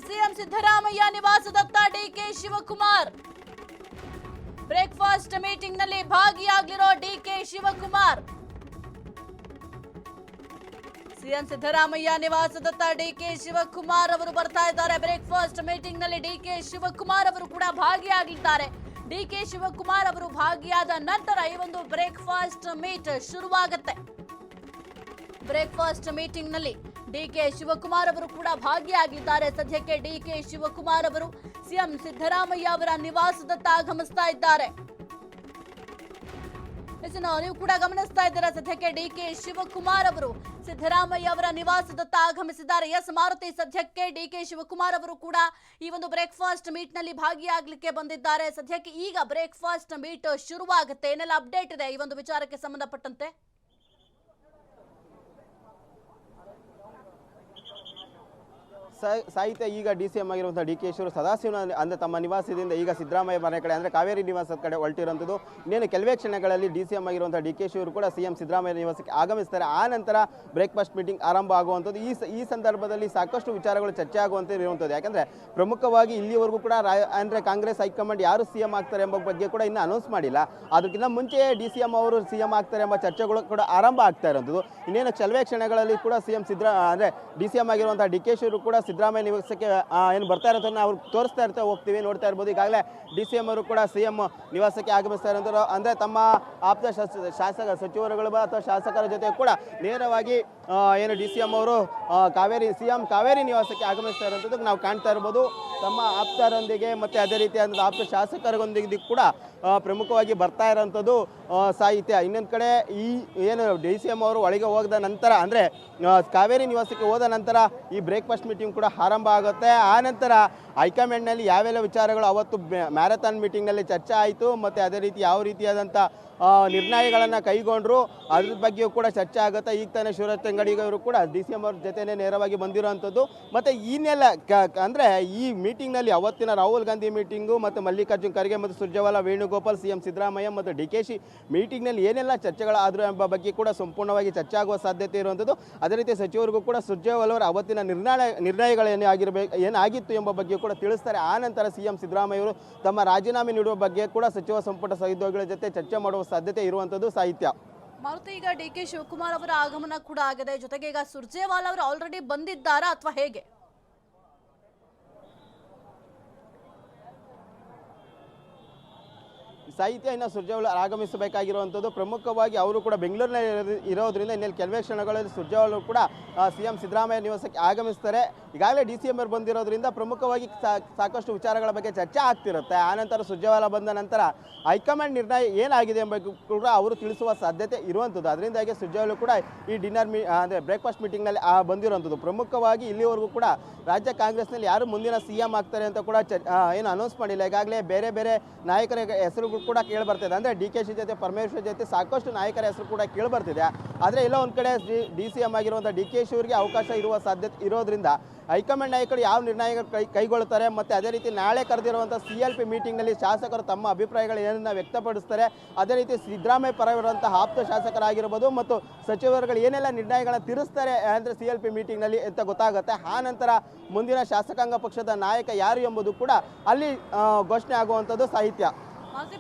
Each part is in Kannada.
ಸಿಎಂ ಸಿದ್ದರಾಮಯ್ಯ ನಿವಾಸದತ್ತ ಡಿಕೆ ಶಿವಕುಮಾರ್ ಬ್ರೇಕ್ಫಾಸ್ಟ್ ಮೀಟಿಂಗ್ ನಲ್ಲಿ ಭಾಗಿಯಾಗಲಿರೋ ಡಿಕೆ ಶಿವಕುಮಾರ್. ಸಿಎಂ ಸಿದ್ದರಾಮಯ್ಯ ನಿವಾಸದತ್ತ ಡಿಕೆ ಶಿವಕುಮಾರ್ ಅವರು ಬರ್ತಾ ಇದ್ದಾರೆ. ಬ್ರೇಕ್ಫಾಸ್ಟ್ ಮೀಟಿಂಗ್ ನಲ್ಲಿ ಡಿಕೆ ಶಿವಕುಮಾರ್ ಅವರು ಕೂಡ ಭಾಗಿಯಾಗಲಿದ್ದಾರೆ. ಡಿಕೆ ಶಿವಕುಮಾರ್ ಅವರು ಭಾಗಿಯಾದ ನಂತರ ಈ ಒಂದು ಬ್ರೇಕ್ಫಾಸ್ಟ್ ಮೀಟ್ ಶುರುವಾಗುತ್ತೆ. ಬ್ರೇಕ್ಫಾಸ್ಟ್ ಮೀಟಿಂಗ್ ನಲ್ಲಿ ಡಿಕೆ ಶಿವಕುಮಾರ್ ಅವರು ಕೂಡ ಭಾಗಿಯಾಗಿದ್ದಾರೆ. ಸದ್ಯಕ್ಕೆ ಡಿಕೆ ಶಿವಕುಮಾರ್ ಅವರು ಸಿಎಂ ಸಿದ್ದರಾಮಯ್ಯ ಅವರ ನಿವಾಸದತ್ತ ಆಗಮಿಸ್ತಾ ಇದ್ದಾರೆ. ನೀವು ಕೂಡ ಗಮನಿಸ್ತಾ ಇದ್ದೀರಾ, ಸದ್ಯಕ್ಕೆ ಡಿಕೆ ಶಿವಕುಮಾರ್ ಅವರು ಸಿದ್ದರಾಮಯ್ಯ ಅವರ ನಿವಾಸದತ್ತ ಆಗಮಿಸಿದ್ದಾರೆ. ಎಸ್ ಮಾರುತಿ, ಸದ್ಯಕ್ಕೆ ಡಿಕೆ ಶಿವಕುಮಾರ್ ಅವರು ಕೂಡ ಈ ಒಂದು ಬ್ರೇಕ್ಫಾಸ್ಟ್ ಮೀಟ್ ನಲ್ಲಿ ಭಾಗಿಯಾಗಲಿಕ್ಕೆ ಬಂದಿದ್ದಾರೆ. ಸದ್ಯಕ್ಕೆ ಈಗ ಬ್ರೇಕ್ಫಾಸ್ಟ್ ಮೀಟ್ ಶುರುವಾಗುತ್ತೆ. ಏನೆಲ್ಲ ಅಪ್ಡೇಟ್ ಇದೆ ಈ ಒಂದು ವಿಚಾರಕ್ಕೆ ಸಂಬಂಧಪಟ್ಟಂತೆ? ಸಾಹಿತ್ಯ ಈಗ DCM ಆಗಿರುವಂಥ DK ಶಿವರು ಸದಾಶಿವನ ಅಂದರೆ ತಮ್ಮ ನಿವಾಸದಿಂದ ಈಗ ಸಿದ್ದರಾಮಯ್ಯ ಮನೆ ಕಡೆ ಅಂದರೆ ಕಾವೇರಿ ನಿವಾಸದ ಕಡೆ ಹೊರಟಿರುವಂಥದ್ದು. ಇನ್ನೇನು ಕೆಲವೇ ಕ್ಷಣಗಳಲ್ಲಿ DCM ಆಗಿರುವಂಥ DK ಶಿವರು ಕೂಡ CM ಸಿದ್ದರಾಮಯ್ಯ ನಿವಾಸಕ್ಕೆ ಆಗಮಿಸ್ತಾರೆ. ಆ ನಂತರ ಬ್ರೇಕ್ಫಾಸ್ಟ್ ಮೀಟಿಂಗ್ ಆರಂಭ ಆಗುವಂಥದ್ದು. ಈ ಸಂದರ್ಭದಲ್ಲಿ ಸಾಕಷ್ಟು ವಿಚಾರಗಳು ಚರ್ಚೆ ಆಗುವಂಥದ್ದು ಇರುವಂಥದ್ದು. ಯಾಕಂದರೆ ಪ್ರಮುಖವಾಗಿ ಇಲ್ಲಿವರೆಗೂ ಕೂಡ ಅಂದರೆ ಕಾಂಗ್ರೆಸ್ ಹೈಕಮಾಂಡ್ ಯಾರು CM ಆಗ್ತಾರೆ ಎಂಬ ಬಗ್ಗೆ ಕೂಡ ಇನ್ನೂ ಅನೌನ್ಸ್ ಮಾಡಿಲ್ಲ. ಅದಕ್ಕಿಂತ ಮುಂಚೆ DCM ಅವರು CM ಆಗ್ತಾರೆ ಎಂಬ ಚರ್ಚೆಗಳು ಕೂಡ ಆರಂಭ ಆಗ್ತಾ ಇರುವಂಥದ್ದು. ಇನ್ನೇನು ಕೆಲವೇ ಕ್ಷಣಗಳಲ್ಲಿ ಕೂಡ CM ಅಂದರೆ DCM ಆಗಿರುವಂಥ DK ಶಿವರು ಕೂಡ ಸಿದ್ದರಾಮಯ್ಯ ನಿವಾಸಕ್ಕೆ ಏನು ಬರ್ತಾ ಇರೋದನ್ನ ನಾವು ತೋರಿಸ್ತಾ ಹೋಗ್ತೀವಿ, ನೋಡ್ತಾ ಇರ್ಬೋದು. ಈಗಾಗಲೇ DCM ಅವರು ಕೂಡ CM ನಿವಾಸಕ್ಕೆ ಆಗಮಿಸ್ತಾ ಇರೋದು. ಅಂದರೆ ತಮ್ಮ ಆಪ್ತ ಸಚಿವರುಗಳು ಅಥವಾ ಶಾಸಕರ ಜೊತೆ ಕೂಡ ನೇರವಾಗಿ ಏನು DCM ಅವರು CM ಕಾವೇರಿ ನಿವಾಸಕ್ಕೆ ಆಗಮಿಸ್ತಾ ಇರೋಂಥದ್ದು ನಾವು ಕಾಣ್ತಾ ಇರ್ಬೋದು. ತಮ್ಮ ಆಪ್ತರೊಂದಿಗೆ ಮತ್ತು ಅದೇ ರೀತಿಯಾದ ಆಪ್ತ ಶಾಸಕರೊಂದಿಗೆ ಕೂಡ ಪ್ರಮುಖವಾಗಿ ಬರ್ತಾ ಇರೋಂಥದ್ದು ಸಾಹಿತ್ಯ. ಇನ್ನೊಂದು ಕಡೆ ಈ ಏನು DCM ಅವರು ಒಳಗೆ ಹೋದ ನಂತರ ಅಂದರೆ ಕಾವೇರಿ ನಿವಾಸಕ್ಕೆ ಹೋದ ನಂತರ ಈ ಬ್ರೇಕ್ಫಾಸ್ಟ್ ಮೀಟಿಂಗ್ ಕೂಡ ಆರಂಭ ಆಗುತ್ತೆ. ಆ ನಂತರ ಹೈಕಮಾಂಡ್ನಲ್ಲಿ ಯಾವೆಲ್ಲ ವಿಚಾರಗಳು ಅವತ್ತು ಮ್ಯಾರಥಾನ್ ಮೀಟಿಂಗ್ನಲ್ಲಿ ಚರ್ಚೆ ಆಯಿತು ಮತ್ತು ಅದೇ ರೀತಿ ಯಾವ ರೀತಿಯಾದಂಥ ನಿರ್ಣಯಗಳನ್ನು ಕೈಗೊಂಡ್ರು ಅದ್ರ ಬಗ್ಗೆಯೂ ಕೂಡ ಚರ್ಚೆ ಆಗುತ್ತೆ. ಈಗ ತಾನೇ ಶಿವರಾಜ್ ತಂಗಡಿಗವರು ಕೂಡ DCM ಅವ್ರ ಜೊತೆನೇ ನೇರವಾಗಿ ಬಂದಿರೋವಂಥದ್ದು. ಮತ್ತು ಇನ್ನೆಲ್ಲ ಅಂದರೆ ಈ ಮೀಟಿಂಗ್ನಲ್ಲಿ ಅವತ್ತಿನ ರಾಹುಲ್ ಗಾಂಧಿ ಮೀಟಿಂಗು ಮತ್ತು ಮಲ್ಲಿಕಾರ್ಜುನ್ ಖರ್ಗೆ ಮತ್ತು ಸುರ್ಜೇವಾಲಾ ವೇಣುಗೋಪಾಲ್ CM ಸಿದ್ದರಾಮಯ್ಯ ಮತ್ತು DK ಮೀಟಿಂಗ್ನಲ್ಲಿ ಏನೆಲ್ಲ ಚರ್ಚೆಗಳಾದರೂ ಎಂಬ ಬಗ್ಗೆ ಕೂಡ ಸಂಪೂರ್ಣವಾಗಿ ಚರ್ಚೆ ಆಗುವ ಸಾಧ್ಯತೆ ಇರುವಂಥದ್ದು. ಅದೇ ರೀತಿ ಸಚಿವರಿಗೂ ಕೂಡ ಸುರ್ಜೇವಾಲಾ ಅವರ ಅವತ್ತಿನ ಏನಾಗಿತ್ತು ಎಂಬ ಬಗ್ಗೆ ಕೂಡ ತಿಳಿಸ್ತಾರೆ. ಆ ನಂತರ CM ಸಿದ್ದರಾಮಯ್ಯ ಅವರು ತಮ್ಮ ರಾಜೀನಾಮೆ ನೀಡುವ ಬಗ್ಗೆ ಕೂಡ ಸಚಿವ ಸಂಪುಟ ಸಹೋದ್ಯೋಗಿಗಳ ಜೊತೆ ಚರ್ಚೆ ಮಾಡುವ ಸಾಧ್ಯತೆ ಇರುವಂಥದ್ದು ಸಾಹಿತ್ಯ. ಮಾರುತಿ, ಈಗ DK ಶಿವಕುಮಾರ್ ಅವರ ಆಗಮನ ಕೂಡ ಆಗಿದೆ. ಜೊತೆಗೆ ಈಗ ಸುರ್ಜೇವಾಲಾ ಅವರು ಆಲ್ರೆಡಿ ಬಂದಿದ್ದಾರಾ ಅಥವಾ ಹೇಗೆ? ಸಾಹಿತ್ಯ ಇನ್ನು ಸುರ್ಜೇವಾಲಾ ಆಗಮಿಸಬೇಕಾಗಿರುವಂಥದ್ದು. ಪ್ರಮುಖವಾಗಿ ಅವರು ಕೂಡ ಬೆಂಗಳೂರಿನಲ್ಲಿ ಇರೋದ್ರಿಂದ ಇನ್ನೆಲ್ಲಿ ಕೆಲವೇ ಕ್ಷಣಗಳಲ್ಲಿ ಸುರ್ಜೇವಾಲಾ ಕೂಡ CM ಸಿದ್ದರಾಮಯ್ಯ ನಿವಾಸಕ್ಕೆ ಆಗಮಿಸ್ತಾರೆ. ಈಗಾಗಲೇ DCM ಅವರು ಬಂದಿರೋದ್ರಿಂದ ಪ್ರಮುಖವಾಗಿ ಸಾಕಷ್ಟು ವಿಚಾರಗಳ ಬಗ್ಗೆ ಚರ್ಚೆ ಆಗ್ತಿರುತ್ತೆ. ಆನಂತರ ಸುರ್ಜೇವಾಲಾ ಬಂದ ನಂತರ ಹೈಕಮಾಂಡ್ ನಿರ್ಣಯ ಏನಾಗಿದೆ ಎಂಬ ಕೂಡ ಅವರು ತಿಳಿಸುವ ಸಾಧ್ಯತೆ ಇರುವಂಥದ್ದು. ಅದರಿಂದಾಗಿ ಸುರ್ಜೇವಾಲಾ ಕೂಡ ಈ ಅಂದರೆ ಬ್ರೇಕ್ಫಾಸ್ಟ್ ಮೀಟಿಂಗ್ನಲ್ಲಿ ಬಂದಿರುವಂಥದ್ದು. ಪ್ರಮುಖವಾಗಿ ಇಲ್ಲಿವರೆಗೂ ಕೂಡ ರಾಜ್ಯ ಕಾಂಗ್ರೆಸ್ನಲ್ಲಿ ಯಾರು ಮುಂದಿನ CM ಆಗ್ತಾರೆ ಅಂತ ಕೂಡ ಏನು ಅನೌನ್ಸ್ ಮಾಡಿಲ್ಲ. ಈಗಾಗಲೇ ಬೇರೆ ಬೇರೆ ನಾಯಕರ ಹೆಸರುಗಳು ಕೂಡ ಕೇಳಿಬರ್ತಿದೆ. ಅಂದರೆ DK ಜೊತೆ ಪರಮೇಶ್ವರ್ ಜೊತೆ ಸಾಕಷ್ಟು ನಾಯಕರ ಹೆಸರು ಕೂಡ ಕೇಳಿಬರ್ತಿದೆ. ಆದರೆ ಎಲ್ಲ ಒಂದು ಕಡೆ DCM ಆಗಿರುವಂಥ DK ಶಿವರಿಗೆ ಅವಕಾಶ ಇರುವ ಸಾಧ್ಯತೆ ಇರೋದ್ರಿಂದ ಹೈಕಮಾಂಡ್ ನಾಯಕರು ಯಾವ ನಿರ್ಣಯಗಳು ಕೈಗೊಳ್ಳುತ್ತಾರೆ ಮತ್ತು ಅದೇ ರೀತಿ ನಾಳೆ ಕರೆದಿರುವಂಥ CLP ಮೀಟಿಂಗ್ನಲ್ಲಿ ಶಾಸಕರು ತಮ್ಮ ಅಭಿಪ್ರಾಯಗಳು ಏನನ್ನ ವ್ಯಕ್ತಪಡಿಸ್ತಾರೆ, ಅದೇ ರೀತಿ ಸಿದ್ದರಾಮಯ್ಯ ಪರ ಇರುವಂಥ ಆಪ್ತ ಶಾಸಕರಾಗಿರ್ಬೋದು ಮತ್ತು ಸಚಿವರುಗಳು ಏನೆಲ್ಲ ನಿರ್ಣಯಗಳನ್ನು ತಿಳಿಸ್ತಾರೆ ಅಂದರೆ CLP ಮೀಟಿಂಗ್ನಲ್ಲಿ ಅಂತ ಗೊತ್ತಾಗುತ್ತೆ. ಆ ನಂತರ ಮುಂದಿನ ಶಾಸಕಾಂಗ ಪಕ್ಷದ ನಾಯಕ ಯಾರು ಎಂಬುದು ಕೂಡ ಅಲ್ಲಿ ಘೋಷಣೆ ಆಗುವಂಥದ್ದು ಸಾಹಿತ್ಯ.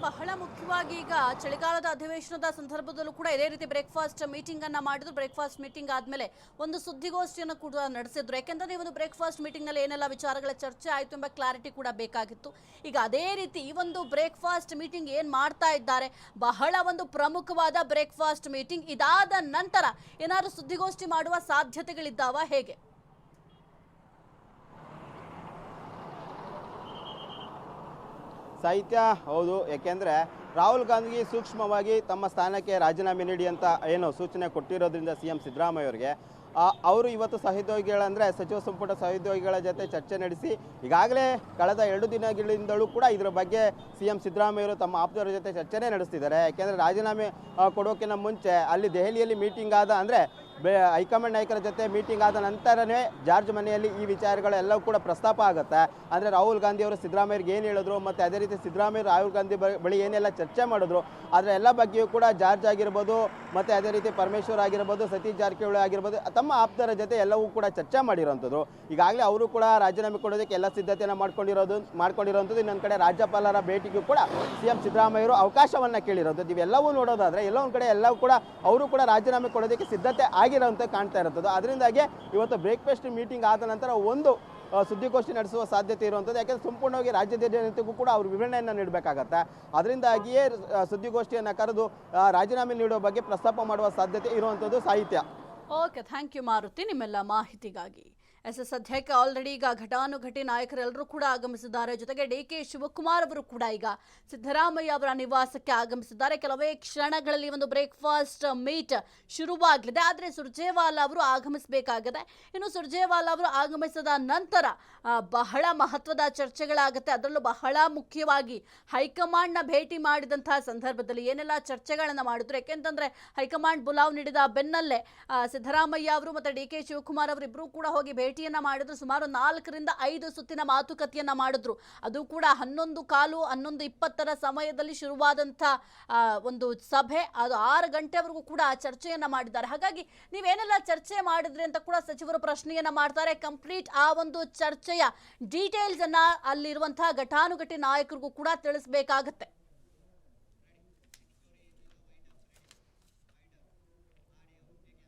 ಬಹಳ ಮುಖ್ಯವಾಗಿ ಈಗ ಚಳಿಗಾಲದ ಅಧಿವೇಶನದ ಸಂದರ್ಭದಲ್ಲೂ ಕೂಡ ಇದೇ ರೀತಿ ಬ್ರೇಕ್ಫಾಸ್ಟ್ ಮೀಟಿಂಗ್ ಅನ್ನ ಮಾಡಿದ್ರು. ಬ್ರೇಕ್ಫಾಸ್ಟ್ ಮೀಟಿಂಗ್ ಆದ್ಮೇಲೆ ಒಂದು ಸುದ್ದಿಗೋಷ್ಠಿಯನ್ನು ಕೂಡ ನಡೆಸಿದ್ರು. ಯಾಕೆಂದ್ರೆ ಈ ಒಂದು ಬ್ರೇಕ್ಫಾಸ್ಟ್ ಮೀಟಿಂಗ್ ನಲ್ಲಿ ಏನೆಲ್ಲ ವಿಚಾರಗಳ ಚರ್ಚೆ ಆಯಿತು ಎಂಬ ಕ್ಲಾರಿಟಿ ಕೂಡ ಬೇಕಾಗಿತ್ತು. ಈಗ ಅದೇ ರೀತಿ ಈ ಒಂದು ಬ್ರೇಕ್ಫಾಸ್ಟ್ ಮೀಟಿಂಗ್ ಏನ್ ಮಾಡ್ತಾ ಇದ್ದಾರೆ, ಬಹಳ ಒಂದು ಪ್ರಮುಖವಾದ ಬ್ರೇಕ್ಫಾಸ್ಟ್ ಮೀಟಿಂಗ್. ಇದಾದ ನಂತರ ಏನಾದ್ರು ಸುದ್ದಿಗೋಷ್ಠಿ ಮಾಡುವ ಸಾಧ್ಯತೆಗಳಿದ್ದಾವ, ಹೇಗೆ? ಸಾಹಿತ್ಯ ಹೌದು. ಯಾಕೆಂದರೆ ರಾಹುಲ್ ಗಾಂಧಿ ಸೂಕ್ಷ್ಮವಾಗಿ ತಮ್ಮ ಸ್ಥಾನಕ್ಕೆ ರಾಜೀನಾಮೆ ನೀಡಿ ಅಂತ ಏನು ಸೂಚನೆ ಕೊಟ್ಟಿರೋದ್ರಿಂದ CM ಸಿದ್ದರಾಮಯ್ಯ ಅವರಿಗೆ ಅವರು ಇವತ್ತು ಸಹೋದ್ಯೋಗಿಗಳಂದರೆ ಸಚಿವ ಸಂಪುಟ ಸಹೋದ್ಯೋಗಿಗಳ ಜೊತೆ ಚರ್ಚೆ ನಡೆಸಿ ಈಗಾಗಲೇ ಕಳೆದ 2 ದಿನಗಳಿಂದಲೂ ಕೂಡ ಇದರ ಬಗ್ಗೆ CM ಸಿದ್ದರಾಮಯ್ಯವರು ತಮ್ಮ ಆಪ್ತರ ಜೊತೆ ಚರ್ಚೆನೇ ನಡೆಸ್ತಿದ್ದಾರೆ. ಯಾಕೆಂದರೆ ರಾಜೀನಾಮೆ ಕೊಡೋಕ್ಕಿಂತ ಮುಂಚೆ ಅಲ್ಲಿ ದೆಹಲಿಯಲ್ಲಿ ಮೀಟಿಂಗ್ ಆದ ಅಂದರೆ ಹೈಕಮಾಂಡ್ ನಾಯಕರ ಜೊತೆ ಮೀಟಿಂಗ್ ಆದ ನಂತರನೇ ಜಾರ್ಜ್ ಮನೆಯಲ್ಲಿ ಈ ವಿಚಾರಗಳೆಲ್ಲವೂ ಕೂಡ ಪ್ರಸ್ತಾಪ ಆಗುತ್ತೆ. ಅಂದರೆ ರಾಹುಲ್ ಗಾಂಧಿ ಅವರು ಸಿದ್ದರಾಮಯ್ಯರಿಗೆ ಏನು ಹೇಳಿದ್ರು ಮತ್ತು ಅದೇ ರೀತಿ ಸಿದ್ದರಾಮಯ್ಯ ರಾಹುಲ್ ಗಾಂಧಿ ಬಳಿ ಏನೆಲ್ಲ ಚರ್ಚೆ ಮಾಡಿದ್ರು ಅದರ ಎಲ್ಲ ಬಗ್ಗೆಯೂ ಕೂಡ ಜಾರ್ಜ್ ಆಗಿರ್ಬೋದು ಮತ್ತು ಅದೇ ರೀತಿ ಪರಮೇಶ್ವರ್ ಆಗಿರ್ಬೋದು, ಸತೀಶ್ ಜಾರಕಿಹೊಳಿ ಆಗಿರ್ಬೋದು, ತಮ್ಮ ಆಪ್ತರ ಜೊತೆ ಎಲ್ಲವೂ ಕೂಡ ಚರ್ಚೆ ಮಾಡಿರೋಂಥದ್ದು. ಈಗಾಗಲೇ ಅವರು ಕೂಡ ರಾಜೀನಾಮೆ ಕೊಡೋದಕ್ಕೆ ಎಲ್ಲ ಸಿದ್ಧತೆಯನ್ನು ಮಾಡ್ಕೊಂಡಿರೋಂಥದ್ದು. ಇನ್ನೊಂದು ಕಡೆ ರಾಜ್ಯಪಾಲರ ಭೇಟಿಗೂ ಕೂಡ CM ಸಿದ್ದರಾಮಯ್ಯರು ಅವಕಾಶವನ್ನು ಕೇಳಿರೋದು. ಇವೆಲ್ಲವೂ ನೋಡೋದಾದರೆ ಎಲ್ಲ ಒಂದು ಕಡೆ ಎಲ್ಲವೂ ಕೂಡ ಅವರು ಕೂಡ ರಾಜೀನಾಮೆ ಕೊಡೋದಕ್ಕೆ ಸಿದ್ಧತೆ ಆಗಿರೋಂಥ ಕಾಣ್ತಾ ಇರೋದು. ಅದರಿಂದಾಗಿ ಇವತ್ತು ಬ್ರೇಕ್ಫಾಸ್ಟ್ ಮೀಟಿಂಗ್ ಆದ ನಂತರ ಒಂದು ಸುದ್ದಿಗೋಷ್ಠಿ ನಡೆಸುವ ಸಾಧ್ಯತೆ ಇರುವಂಥದ್ದು. ಯಾಕೆಂದರೆ ಸಂಪೂರ್ಣವಾಗಿ ರಾಜ್ಯದ ಜನತೆಗೂ ಕೂಡ ಅವರು ವಿವರಣೆಯನ್ನು ನೀಡಬೇಕಾಗತ್ತೆ. ಅದರಿಂದಾಗಿಯೇ ಸುದ್ದಿಗೋಷ್ಠಿಯನ್ನು ಕರೆದು ರಾಜೀನಾಮೆ ನೀಡುವ ಬಗ್ಗೆ ಪ್ರಸ್ತಾಪ ಮಾಡುವ ಸಾಧ್ಯತೆ ಇರುವಂಥದ್ದು ಸಾಹಿತ್ಯ. ಓಕೆ, ಥ್ಯಾಂಕ್ ಯು ಮಾರುತಿ ನಿಮ್ಮೆಲ್ಲ ಮಾಹಿತಿಗಾಗಿ. ಸದ್ಯಕ್ಕೆ ಆಲ್ರೆಡಿ ಈಗ ಘಟಾನುಘಟಿ ನಾಯಕರೆಲ್ಲರೂ ಕೂಡ ಆಗಮಿಸಿದ್ದಾರೆ. ಜೊತೆಗೆ DK ಶಿವಕುಮಾರ್ ಅವರು ಕೂಡ ಈಗ ಸಿದ್ದರಾಮಯ್ಯ ಅವರ ನಿವಾಸಕ್ಕೆ ಆಗಮಿಸಿದ್ದಾರೆ. ಕೆಲವೇ ಕ್ಷಣಗಳಲ್ಲಿ ಒಂದು ಬ್ರೇಕ್ಫಾಸ್ಟ್ ಮೀಟ್ ಶುರುವಾಗಲಿದೆ. ಆದರೆ ಸುರ್ಜೇವಾಲಾ ಅವರು ಆಗಮಿಸಬೇಕಾಗಿದೆ. ಇನ್ನು ಸುರ್ಜೇವಾಲಾ ಅವರು ಆಗಮಿಸಿದ ನಂತರ ಬಹಳ ಮಹತ್ವದ ಚರ್ಚೆಗಳಾಗುತ್ತೆ. ಅದರಲ್ಲೂ ಬಹಳ ಮುಖ್ಯವಾಗಿ ಹೈಕಮಾಂಡ್ನ ಭೇಟಿ ಮಾಡಿದಂತಹ ಸಂದರ್ಭದಲ್ಲಿ ಏನೆಲ್ಲ ಚರ್ಚೆಗಳನ್ನು ಮಾಡಿದ್ರು. ಯಾಕೆಂತಂದ್ರೆ ಹೈಕಮಾಂಡ್ ಬುಲಾವ್ ನೀಡಿದ ಬೆನ್ನಲ್ಲೇ ಸಿದ್ದರಾಮಯ್ಯ ಅವರು ಮತ್ತು DK ಶಿವಕುಮಾರ್ ಅವರು ಇಬ್ಬರು ಕೂಡ ಹೋಗಿ ಭೇಟಿಯನ್ನ ಮಾಡಿದ್ರು. ಸುಮಾರು 4 ರಿಂದ 5 ಸುತ್ತಿನ ಮಾತುಕತೆಯನ್ನ ಮಾಡಿದ್ರು. ಅದು ಕೂಡ 11:15 11:20 ಸಮಯದಲ್ಲಿ ಶುರುವಾದಂಥ ಒಂದು ಸಭೆ, ಅದು 6 ಗಂಟೆವರೆಗೂ ಕೂಡ ಚರ್ಚೆಯನ್ನ ಮಾಡಿದ್ದಾರೆ. ಹಾಗಾಗಿ ನೀವೇನೆಲ್ಲ ಚರ್ಚೆ ಮಾಡಿದ್ರಿ ಅಂತ ಕೂಡ ಸಚಿವರು ಪ್ರಶ್ನೆಯನ್ನ ಮಾಡ್ತಾರೆ. ಕಂಪ್ಲೀಟ್ ಆ ಒಂದು ಚರ್ಚೆಯ ಡೀಟೇಲ್ಸ್ ಅನ್ನ ಅಲ್ಲಿರುವಂತಹ ಘಟಾನುಘಟಿ ನಾಯಕರಿಗೂ ಕೂಡ ತಿಳಿಸಬೇಕಾಗತ್ತೆ.